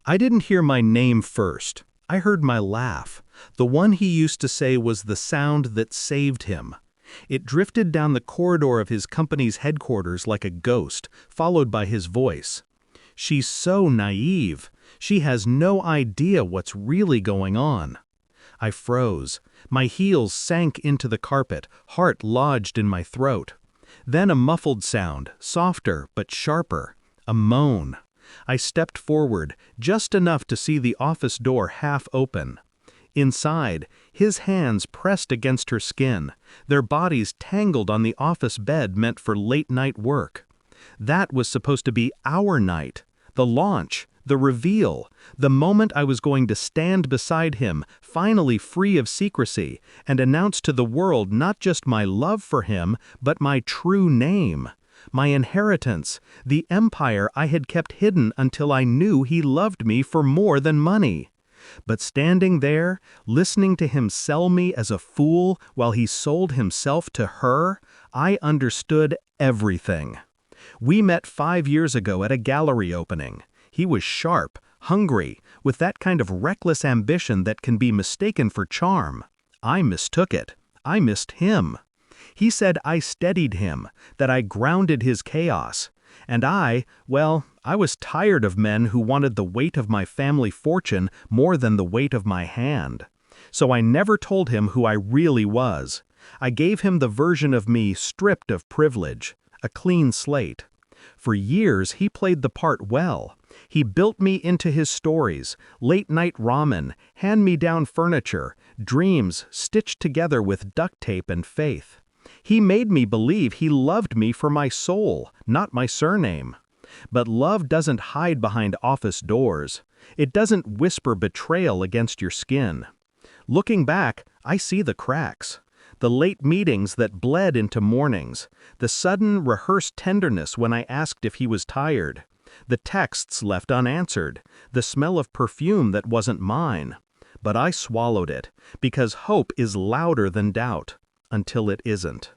I didn't hear my name first. I heard my laugh. The one he used to say was the sound that saved him. It drifted down the corridor of his company's headquarters like a ghost, followed by his voice. "She's so naive. She has no idea what's really going on." I froze. My heels sank into the carpet, heart lodged in my throat. Then a muffled sound, softer but sharper. A moan. I stepped forward, just enough to see the office door half open. Inside, his hands pressed against her skin, their bodies tangled on the office bed meant for late-night work. That was supposed to be our night, the launch, the reveal, the moment I was going to stand beside him, finally free of secrecy, and announce to the world not just my love for him, but my true name. My inheritance, the empire I had kept hidden until I knew he loved me for more than money. But standing there, listening to him sell me as a fool while he sold himself to her, I understood everything. We met 5 years ago at a gallery opening. He was sharp, hungry, with that kind of reckless ambition that can be mistaken for charm. I mistook it. I missed him. He said I steadied him, that I grounded his chaos. And I was tired of men who wanted the weight of my family fortune more than the weight of my hand. So I never told him who I really was. I gave him the version of me stripped of privilege, a clean slate. For years he played the part well. He built me into his stories, late-night ramen, hand-me-down furniture, dreams stitched together with duct tape and faith. He made me believe he loved me for my soul, not my surname. But love doesn't hide behind office doors. It doesn't whisper betrayal against your skin. Looking back, I see the cracks. The late meetings that bled into mornings. The sudden, rehearsed tenderness when I asked if he was tired. The texts left unanswered. The smell of perfume that wasn't mine. But I swallowed it, because hope is louder than doubt. Until it isn't.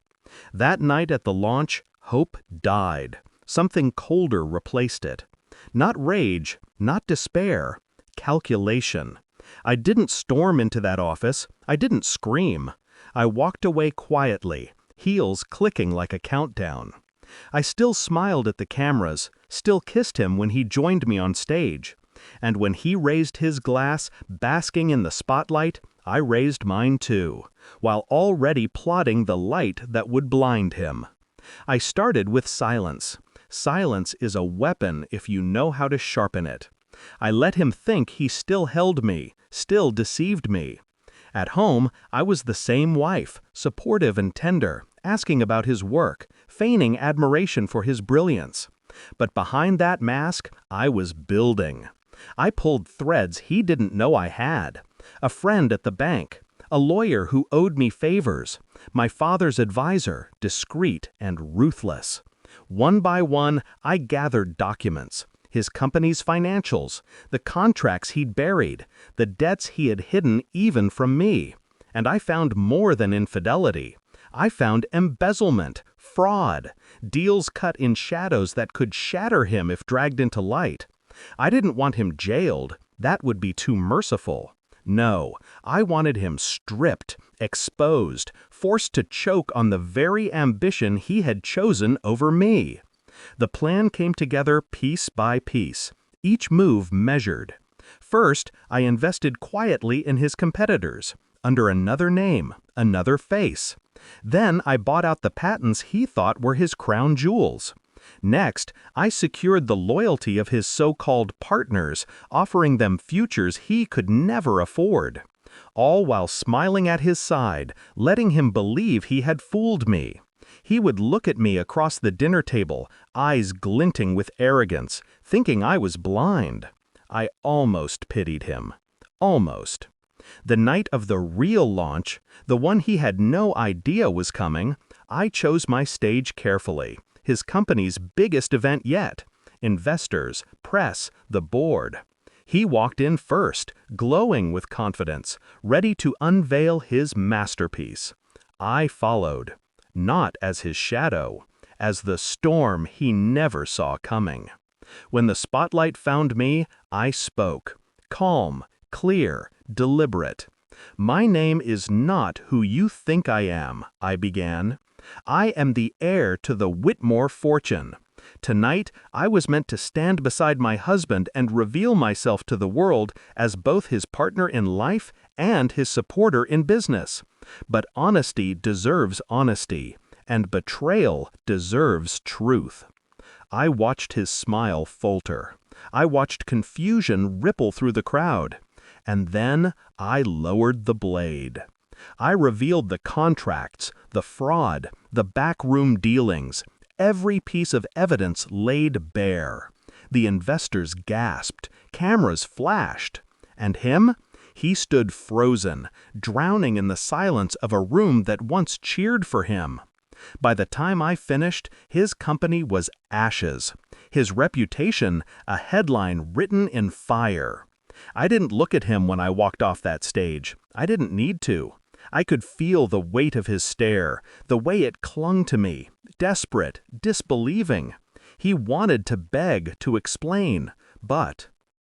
That night at the launch, hope died. Something colder replaced it. Not rage, not despair, calculation. I didn't storm into that office. I didn't scream. I walked away quietly, heels clicking like a countdown. I still smiled at the cameras, still kissed him when he joined me on stage. And when he raised his glass, basking in the spotlight, I raised mine too, while already plotting the light that would blind him. I started with silence. Silence is a weapon if you know how to sharpen it. I let him think he still held me, still deceived me. At home, I was the same wife, supportive and tender, asking about his work, feigning admiration for his brilliance. But behind that mask, I was building. I pulled threads he didn't know I had. A friend at the bank, a lawyer who owed me favors, my father's advisor, discreet and ruthless. One by one, I gathered documents, his company's financials, the contracts he'd buried, the debts he had hidden even from me. And I found more than infidelity. I found embezzlement, fraud, deals cut in shadows that could shatter him if dragged into light. I didn't want him jailed. That would be too merciful. No, I wanted him stripped, exposed, forced to choke on the very ambition he had chosen over me. The plan came together piece by piece, each move measured. First, I invested quietly in his competitors, under another name, another face. Then I bought out the patents he thought were his crown jewels. Next, I secured the loyalty of his so-called partners, offering them futures he could never afford. All while smiling at his side, letting him believe he had fooled me. He would look at me across the dinner table, eyes glinting with arrogance, thinking I was blind. I almost pitied him. Almost. The night of the real launch, the one he had no idea was coming, I chose my stage carefully. His company's biggest event yet. Investors, press, the board. He walked in first, glowing with confidence, ready to unveil his masterpiece. I followed, not as his shadow, as the storm he never saw coming. When the spotlight found me, I spoke. Calm, clear, deliberate. "My name is not who you think I am," I began. "I am the heir to the Whitmore fortune. Tonight, I was meant to stand beside my husband and reveal myself to the world as both his partner in life and his supporter in business. But honesty deserves honesty, and betrayal deserves truth." I watched his smile falter. I watched confusion ripple through the crowd. And then I lowered the blade. I revealed the contracts, the fraud, the backroom dealings, every piece of evidence laid bare. The investors gasped, cameras flashed. And him? He stood frozen, drowning in the silence of a room that once cheered for him. By the time I finished, his company was ashes. His reputation, a headline written in fire. I didn't look at him when I walked off that stage. I didn't need to. I could feel the weight of his stare, the way it clung to me, desperate, disbelieving. He wanted to beg, to explain, but